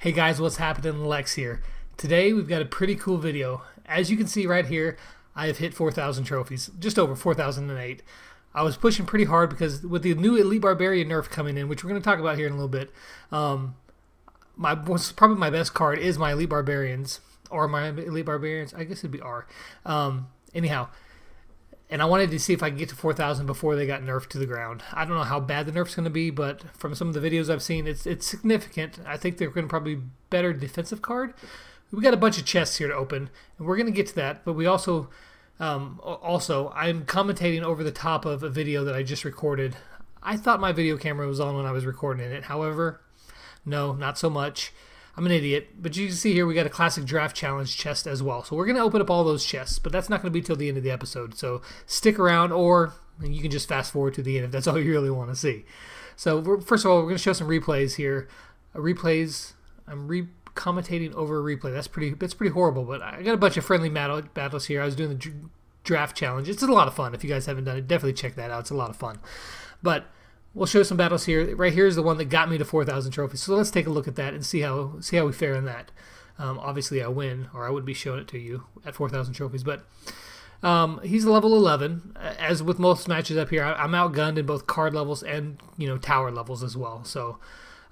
Hey guys, what's happening? Lex here. Today we've got a pretty cool video. As you can see right here, I have hit 4,000 trophies, just over 4,008. I was pushing pretty hard because with the new Elite Barbarian nerf coming in, which we're going to talk about here in a little bit, probably my best card is my Elite Barbarians, or my Elite Barbarians, I guess it'd be R. Anyhow, and I wanted to see if I could get to 4,000 before they got nerfed to the ground. I don't know how bad the nerf's going to be, but from some of the videos I've seen, it's significant. I think they're going to probably be better defensive card. We got a bunch of chests here to open, and we're going to get to that. But we also, I'm commentating over the top of a video that I just recorded. I thought my video camera was on when I was recording it. However, no, not so much. I'm an idiot, but you can see here we got a classic draft challenge chest as well. So we're going to open up all those chests, but that's not going to be till the end of the episode. So stick around, or you can just fast forward to the end if that's all you really want to see. So first of all, we're going to show some replays here. Replays. I'm commentating over a replay. That's pretty horrible, but I got a bunch of friendly battles here. I was doing the draft challenge. It's a lot of fun. If you guys haven't done it, definitely check that out. It's a lot of fun. But we'll show some battles here. Right here is the one that got me to 4,000 trophies. So let's take a look at that and see how we fare in that. Obviously, I win, or I wouldn't be showing it to you at 4,000 trophies. But he's level 11. As with most matches up here, I'm outgunned in both card levels and tower levels as well. So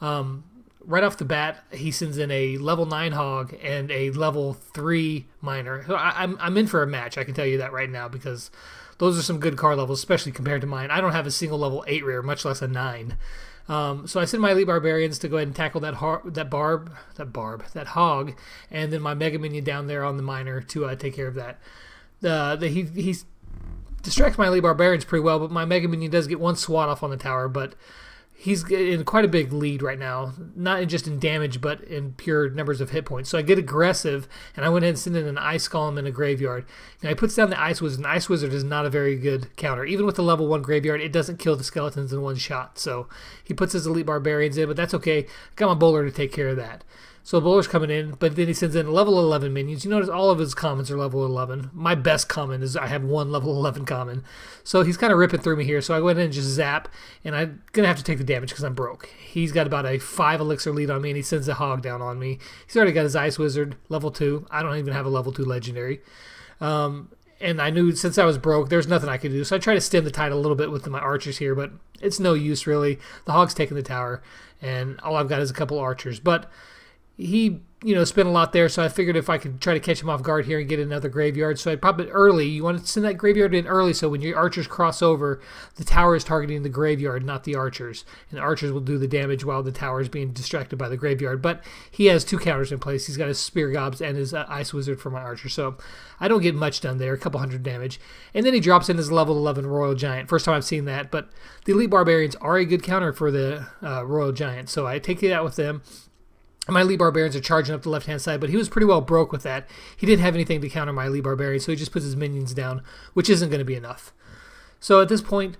right off the bat, he sends in a level 9 hog and a level 3 miner. So I'm in for a match. I can tell you that right now because those are some good card levels, especially compared to mine. I don't have a single level 8 rare, much less a 9. So I send my Elite Barbarians to go ahead and tackle that hog, and then my Mega Minion down there on the miner to take care of that. He distracts my Elite Barbarians pretty well, but my Mega Minion does get one swat off on the tower, but he's in quite a big lead right now, not just in damage, but in pure numbers of hit points. So I get aggressive, and I went ahead and sent in an Ice Golem in a graveyard. Now he puts down the Ice Wizard, and Ice Wizard is not a very good counter. Even with the level 1 graveyard, it doesn't kill the skeletons in one shot. So he puts his Elite Barbarians in, but that's okay. I got my Bowler to take care of that. So Bowler's coming in, but then he sends in level 11 minions. You notice all of his commons are level 11. My best common is I have one level 11 common. So he's kind of ripping through me here. So I went in and just zap, and I'm going to have to take the damage because I'm broke. He's got about a 5 elixir lead on me, and he sends a hog down on me. He's already got his Ice Wizard, level 2. I don't even have a level 2 legendary. And I knew since I was broke, there's nothing I could do. So I try to stem the tide a little bit with my archers here, but it's no use really. The hog's taking the tower, and all I've got is a couple archers. But he, spent a lot there, so I figured if I could try to catch him off guard here and get another graveyard. So I'd probably early. You want to send that graveyard in early, so when your archers cross over, the tower is targeting the graveyard, not the archers. And the archers will do the damage while the tower is being distracted by the graveyard. But he has 2 counters in place. He's got his Spear Gobs and his Ice Wizard for my archer. So I don't get much done there, a couple hundred damage. And then he drops in his level 11 Royal Giant. First time I've seen that. But the Elite Barbarians are a good counter for the Royal Giant. So I take it out with them. My Elite Barbarians are charging up the left-hand side, but he was pretty well broke with that. He didn't have anything to counter my Elite Barbarians, so he just puts his minions down, which isn't going to be enough. So at this point,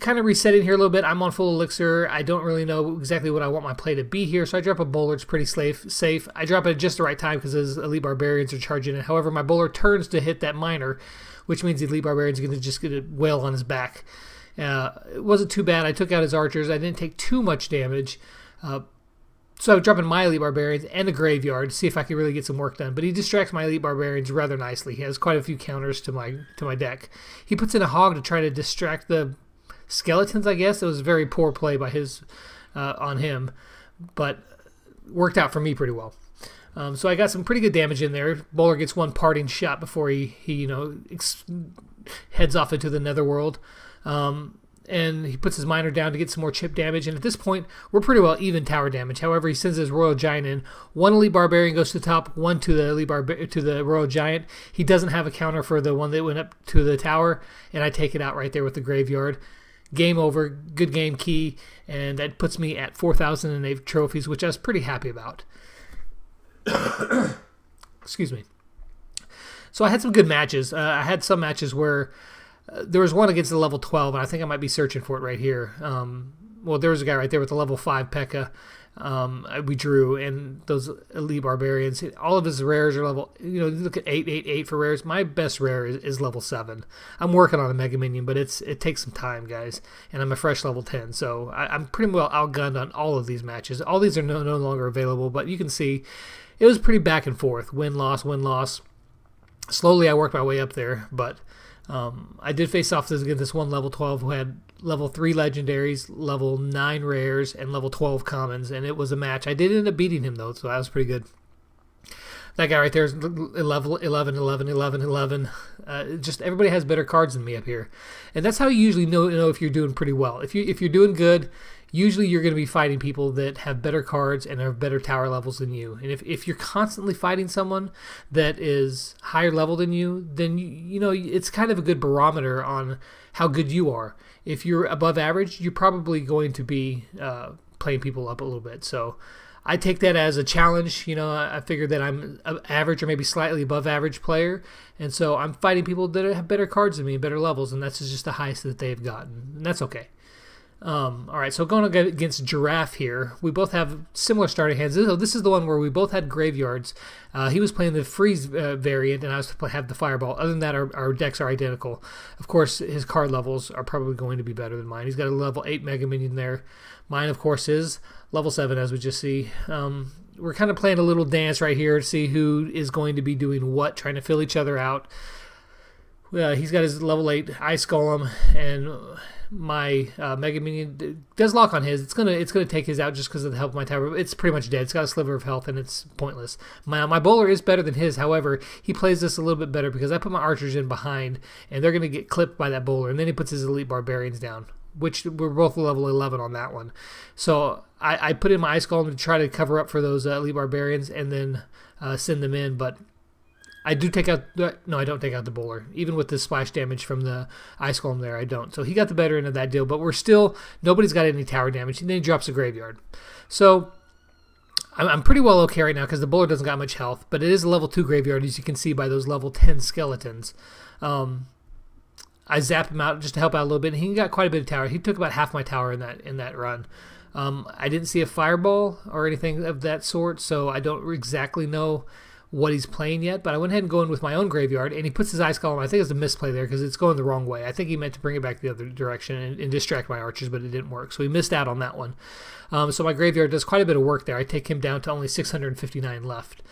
kind of resetting here a little bit. I'm on full elixir. I don't really know exactly what I want my play to be here, so I drop a Bowler. It's pretty safe. I drop it at just the right time because his Elite Barbarians are charging it. However, my Bowler turns to hit that miner, which means the Elite Barbarians are going to just get a whale on his back. It wasn't too bad. I took out his archers. I didn't take too much damage. So I'm dropping my Elite Barbarians and a graveyard to see if I can really get some work done. But he distracts my Elite Barbarians rather nicely. He has quite a few counters to my deck. He puts in a hog to try to distract the skeletons, I guess. It was a very poor play by his on him, but worked out for me pretty well. So I got some pretty good damage in there. Bowler gets one parting shot before he heads off into the netherworld. And he puts his miner down to get some more chip damage. And at this point, we're pretty well even tower damage. However, he sends his Royal Giant in. One Elite Barbarian goes to the top, one to the Royal Giant. He doesn't have a counter for the one that went up to the tower, and I take it out right there with the graveyard. Game over. Good game key, and that puts me at 4,008 trophies, which I was pretty happy about. Excuse me. So I had some good matches. I had some matches where there was one against the level 12, and I think I might be searching for it right here. well, there was a guy right there with a level 5 P.E.K.K.A. We drew, and those elite barbarians, all of his rares are level, you look at 888 for rares. My best rare is level 7. I'm working on a Mega Minion, but it takes some time, guys, and I'm a fresh level 10, so I'm pretty well outgunned on all of these matches. All these are no longer available, but you can see it was pretty back and forth, win-loss, win-loss. Slowly I worked my way up there, but I did face off against this one level 12 who had level 3 legendaries, level 9 rares, and level 12 commons, and it was a match. I did end up beating him, though, so that was pretty good. That guy right there is level 11, 11, 11, 11. Just everybody has better cards than me up here. And that's how you usually know if you're doing pretty well. If you're doing good, usually you're going to be fighting people that have better cards and have better tower levels than you. And if you're constantly fighting someone that is higher level than you, then it's kind of a good barometer on how good you are. If you're above average, you're probably going to be playing people up a little bit. So I take that as a challenge. I figured that I'm an average or maybe slightly above average player, and so I'm fighting people that have better cards than me, better levels, and that's just the highest that they've gotten, and that's okay. All right, so going against Giraffe here, we both have similar starting hands. This is the one where we both had graveyards. He was playing the freeze variant, and I was to have the fireball. Other than that, our decks are identical. Of course, his card levels are probably going to be better than mine. He's got a level 8 Mega Minion there. Mine, of course, is level 7, as we just see. We're kind of playing a little dance right here to see who is going to be doing what, trying to fill each other out. He's got his level 8 Ice Golem, and my Mega Minion does lock on his. It's gonna take his out just because of the help of my tower. It's pretty much dead. It's got a sliver of health and it's pointless. My bowler is better than his. However, he plays this a little bit better because I put my archers in behind and they're gonna get clipped by that bowler. And then he puts his elite barbarians down, which we're both level 11 on that one. So I put in my Ice Golem to try to cover up for those elite barbarians and then send them in, but I do take out... No, I don't take out the bowler. Even with the splash damage from the Ice Golem there, I don't. So he got the better end of that deal, but we're still... Nobody's got any tower damage, and then he drops a graveyard. So I'm pretty well okay right now because the bowler doesn't got much health, but it is a level 2 graveyard, as you can see by those level 10 skeletons. I zapped him out just to help out a little bit, and he got quite a bit of tower. He took about half my tower in that run. I didn't see a fireball or anything of that sort, so I don't exactly know what he's playing yet, but I went ahead and go in with my own graveyard, and he puts his Ice Golem. I think it's a misplay there because it's going the wrong way. I think he meant to bring it back the other direction and distract my archers, but it didn't work, so he missed out on that one. So my graveyard does quite a bit of work there. I take him down to only 659 left.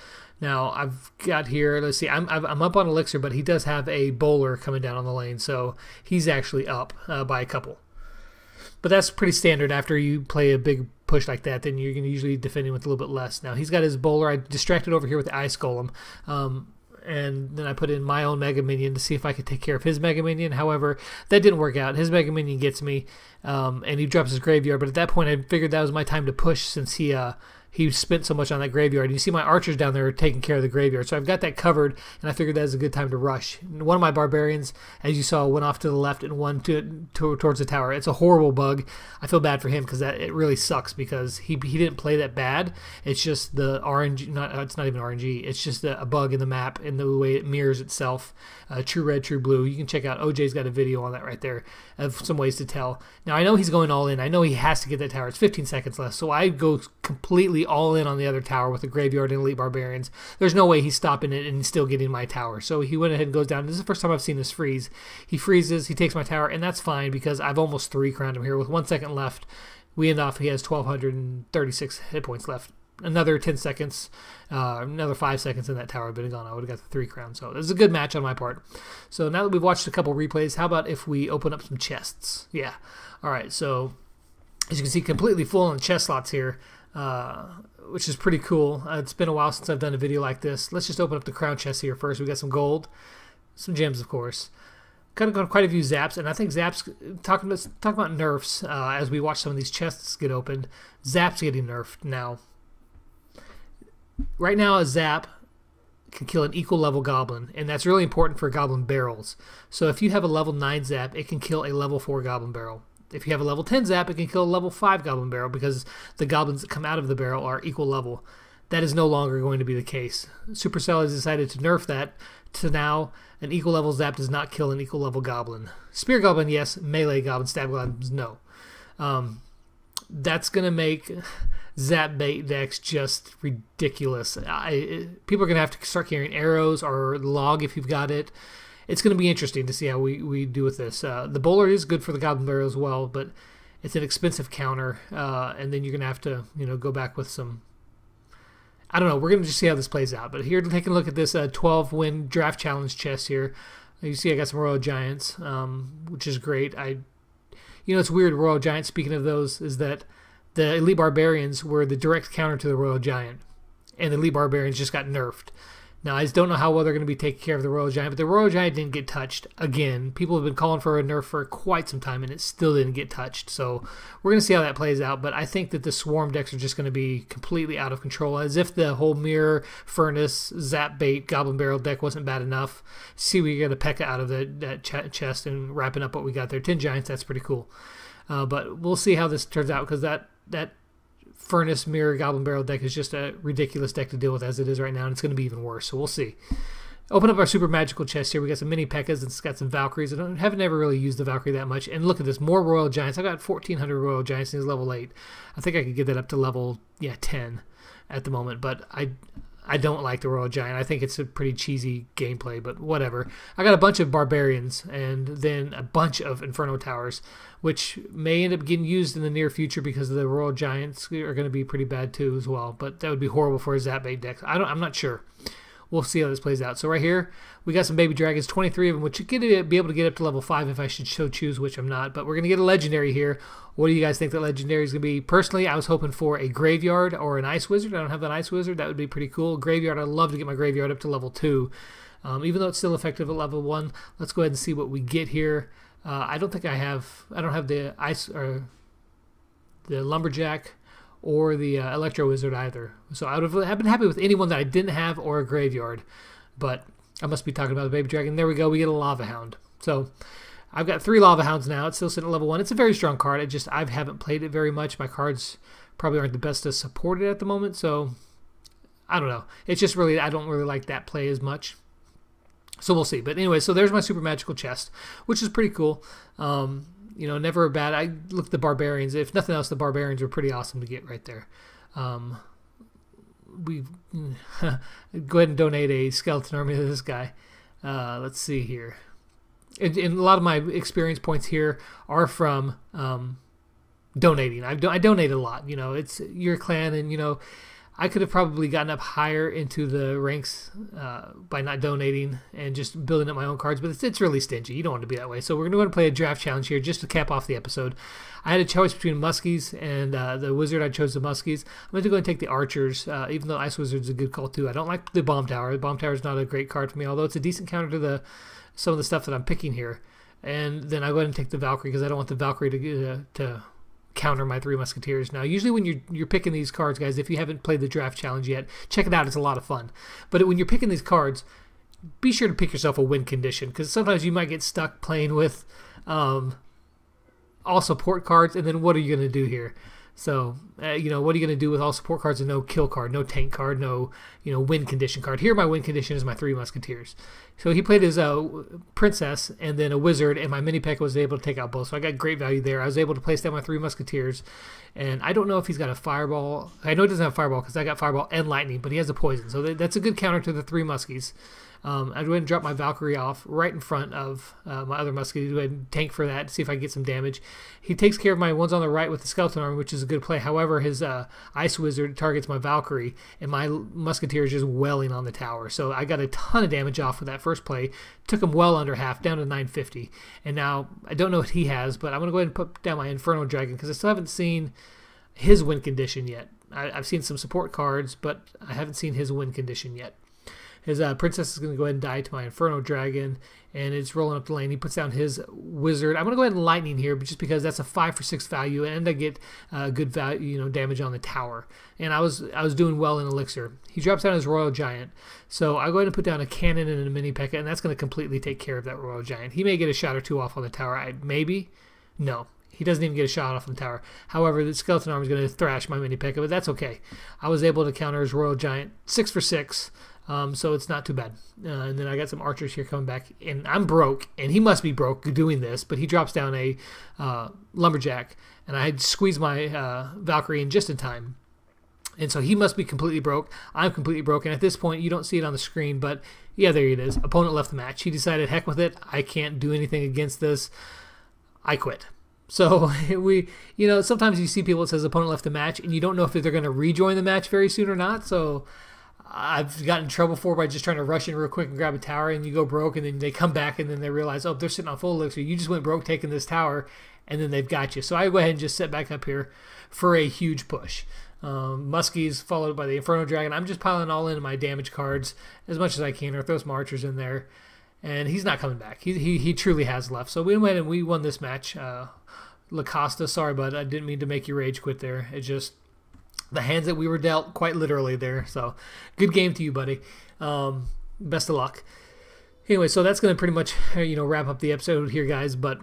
Now I've got here, let's see, I'm up on Elixir, but he does have a bowler coming down on the lane, so he's actually up by a couple. But that's pretty standard. After you play a big push like that, then you're going to usually defend him with a little bit less. Now he's got his bowler. I distracted over here with the Ice Golem, and then I put in my own Mega Minion to see if I could take care of his Mega Minion. However, that didn't work out. His Mega Minion gets me, and he drops his graveyard. But at that point, I figured that was my time to push since he spent so much on that graveyard. You see my archers down there taking care of the graveyard. So I've got that covered, and I figured that was a good time to rush. And one of my barbarians, as you saw, went off to the left and one towards the tower. It's a horrible bug. I feel bad for him because it really sucks because he didn't play that bad. It's just the RNG, it's not even RNG. It's just a bug in the map and the way it mirrors itself. True red, true blue. You can check out, OJ's got a video on that right there of some ways to tell. Now I know he's going all in. I know he has to get that tower. It's 15 seconds left. So I go completely all in on the other tower with the graveyard and elite barbarians. There's no way he's stopping it and still getting my tower. So he went ahead and goes down. This is the first time I've seen this freeze. He freezes, he takes my tower, and that's fine because I've almost 3-crowned him here with 1 second left. We end off, he has 1,236 hit points left. Another 10 seconds, another 5 seconds in that tower would have been gone. I would have got the 3-crown. So this is a good match on my part. So now that we've watched a couple replays, how about if we open up some chests? Yeah. All right. So as you can see, completely full on chest slots here, which is pretty cool. It's been a while since I've done a video like this. Let's just open up the crown chest here first. We got some gold, some gems, of course. Kind of got quite a few zaps, and I think zaps, talking about nerfs, as we watch some of these chests get opened, zaps getting nerfed now. Right now, a zap can kill an equal level goblin, and that's really important for goblin barrels. So if you have a level 9 zap, it can kill a level 4 goblin barrel. If you have a level 10 zap, it can kill a level 5 goblin barrel because the goblins that come out of the barrel are equal level. That is no longer going to be the case. Supercell has decided to nerf that to now an equal level zap does not kill an equal level goblin. Spear goblin, yes. Melee goblin, stab goblins, no. That's going to make Zap Bait decks just ridiculous. People are going to have to start carrying arrows or log if you've got it. It's going to be interesting to see how we do with this. The Bowler is good for the Goblin Barrel as well, but it's an expensive counter, and then you're going to have to go back with some... I don't know. We're going to just see how this plays out. But here, taking a look at this 12-win draft challenge chest here. You see I got some Royal Giants, which is great. It's weird, Royal Giants, speaking of those, is that the Elite Barbarians were the direct counter to the Royal Giant, and the Elite Barbarians just got nerfed. Now, I just don't know how well they're going to be taking care of the Royal Giant, but the Royal Giant didn't get touched. Again, people have been calling for a nerf for quite some time, and it still didn't get touched. So we're going to see how that plays out, but I think that the Swarm decks are just going to be completely out of control, as if the whole Mirror, Furnace, Zap Bait, Goblin Barrel deck wasn't bad enough. See, we get a P.E.K.K.A. out of that chest and wrapping up what we got there. 10 Giants, that's pretty cool. But we'll see how this turns out, because that Furnace, Mirror, Goblin Barrel deck is just a ridiculous deck to deal with as it is right now, and it's going to be even worse, so we'll see. Open up our super magical chest here. We got some mini P.E.K.K.A.s, and it's got some Valkyries. I haven't ever really used the Valkyrie that much. And look at this, more Royal Giants. I got 1,400 Royal Giants, and he's level 8. I think I could get that up to level 10 at the moment, but I don't like the Royal Giant. I think it's a pretty cheesy gameplay, but whatever. I got a bunch of Barbarians and then a bunch of Inferno Towers, which may end up getting used in the near future because the Royal Giants are going to be pretty bad too as well. But that would be horrible for a Zap Bait deck. I'm not sure. We'll see how this plays out. So right here, we got some Baby Dragons, 23 of them, which you could be able to get up to level 5 if I should so choose, which I'm not. But we're going to get a Legendary here. What do you guys think that Legendary is going to be? Personally, I was hoping for a Graveyard or an Ice Wizard. I don't have an Ice Wizard. That would be pretty cool. Graveyard, I'd love to get my Graveyard up to level 2. Even though it's still effective at level 1. Let's go ahead and see what we get here. I don't have the Ice or the Lumberjack or the Electro Wizard either. So I would have been happy with anyone that I didn't have or a Graveyard. But I must be talking about the Baby Dragon. There we go. We get a Lava Hound. So I've got 3 Lava Hounds now. It's still sitting at level 1. It's a very strong card. I haven't played it very much. My cards probably aren't the best to support it at the moment. So I don't know. It's just really, I don't really like that play as much. So we'll see. But anyway, so there's my super magical chest, which is pretty cool. Never a bad. I look at the Barbarians. If nothing else, the Barbarians are pretty awesome to get right there. We go ahead and donate a skeleton army to this guy. Let's see here. And a lot of my experience points here are from donating. I donate a lot. It's your clan, and I could have probably gotten up higher into the ranks by not donating and just building up my own cards, but it's really stingy. You don't want to be that way. So we're going to go ahead and play a draft challenge here just to cap off the episode. I had a choice between Muskies and the Wizard. I chose the Muskies. I'm going to go ahead and take the Archers, even though Ice Wizard's a good call too. I don't like the Bomb Tower. The Bomb Tower is not a great card for me, although it's a decent counter to some of the stuff that I'm picking here. And then I go ahead and take the Valkyrie because I don't want the Valkyrie to counter my 3 Musketeers. Now, usually when you're picking these cards, guys, if you haven't played the draft challenge yet, check it out. It's a lot of fun. But when you're picking these cards, be sure to pick yourself a win condition, because sometimes you might get stuck playing with all support cards, and then what are you going to do here? So, what are you going to do with all support cards and no kill card, no tank card, no, win condition card? Here, my win condition is my 3 Musketeers. So he played his Princess and then a Wizard, and my mini P.E.K.K.A. was able to take out both. So I got great value there. I was able to place down my 3 Musketeers, and I don't know if he's got a Fireball. I know he doesn't have Fireball because I got Fireball and Lightning, but he has a Poison. So that's a good counter to the 3 Muskies. I'd go ahead and drop my Valkyrie off right in front of my other Muskie. Go ahead and tank for that to see if I can get some damage. He takes care of my ones on the right with the Skeleton Army, which is a good play. However, his Ice Wizard targets my Valkyrie, and my Musketeer is just welling on the tower. So I got a ton of damage off with that first play. Took him well under half, down to 950. And now, I don't know what he has, but I'm going to go ahead and put down my Inferno Dragon because I still haven't seen his win condition yet. I've seen some support cards, but I haven't seen his win condition yet. His Princess is going to go ahead and die to my Inferno Dragon, and it's rolling up the lane. He puts down his Wizard. I'm going to go ahead and Lightning here, just because that's a 5 for 6 value, and I get good value, damage on the tower. And I was doing well in Elixir. He drops down his Royal Giant, so I go ahead and put down a Cannon and a mini P.E.K.K.A., and that's going to completely take care of that Royal Giant. He may get a shot or 2 off on the tower. Maybe? No. He doesn't even get a shot off on the tower. However, the Skeleton Arm is going to thrash my mini P.E.K.K.A., but that's okay. I was able to counter his Royal Giant 6 for 6. So it's not too bad. And then I got some archers here coming back, and I'm broke, and he must be broke doing this, but he drops down a lumberjack, and I had squeezed my Valkyrie in just in time. And so he must be completely broke. I'm completely broken. At this point, you don't see it on the screen, but yeah, there it is. Opponent left the match. He decided, heck with it. I can't do anything against this. I quit. So sometimes you see people that says opponent left the match, and you don't know if they're going to rejoin the match very soon or not. So I've gotten in trouble for by just trying to rush in real quick and grab a tower, and you go broke, and then they come back, and then they realize, oh, they're sitting on full elixir. You just went broke taking this tower, and then they've got you. So I go ahead and just set back up here for a huge push. Muskies followed by the Inferno Dragon. I'm just piling all in my damage cards as much as I can, or throw some archers in there, and he's not coming back. He truly has left. So we went and we won this match. Lacosta, sorry, bud, I didn't mean to make you rage quit there. It's just the hands that we were dealt, quite literally there. So good game to you, buddy. Best of luck. Anyway, so that's going to pretty much wrap up the episode here, guys. But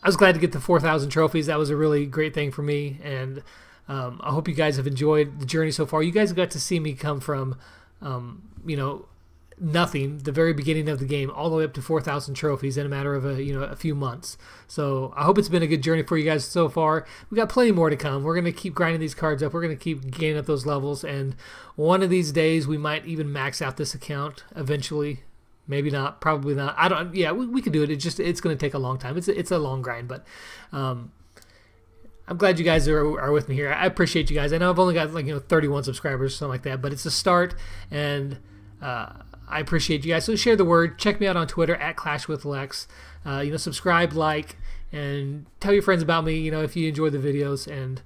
I was glad to get the 4,000 trophies. That was a really great thing for me, and I hope you guys have enjoyed the journey so far. You guys got to see me come from, nothing, the very beginning of the game, all the way up to 4,000 trophies in a matter of a few months. So I hope it's been a good journey for you guys so far. We got plenty more to come. We're going to keep grinding these cards up. We're going to keep gaining up those levels, and one of these days we might even max out this account eventually. Maybe not, probably not. I don't. Yeah, we could do it. It's going to take a long time. It's a long grind, but I'm glad you guys are with me here. I appreciate you guys. I know I've only got 31 subscribers or something like that, but it's a start, and I appreciate you guys. So share the word. Check me out on Twitter at ClashWithLex. Subscribe, like, and tell your friends about me. If you enjoy the videos. And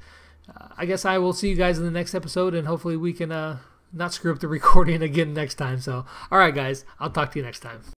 I guess I will see you guys in the next episode, and hopefully we can not screw up the recording again next time. So all right, guys, I'll talk to you next time.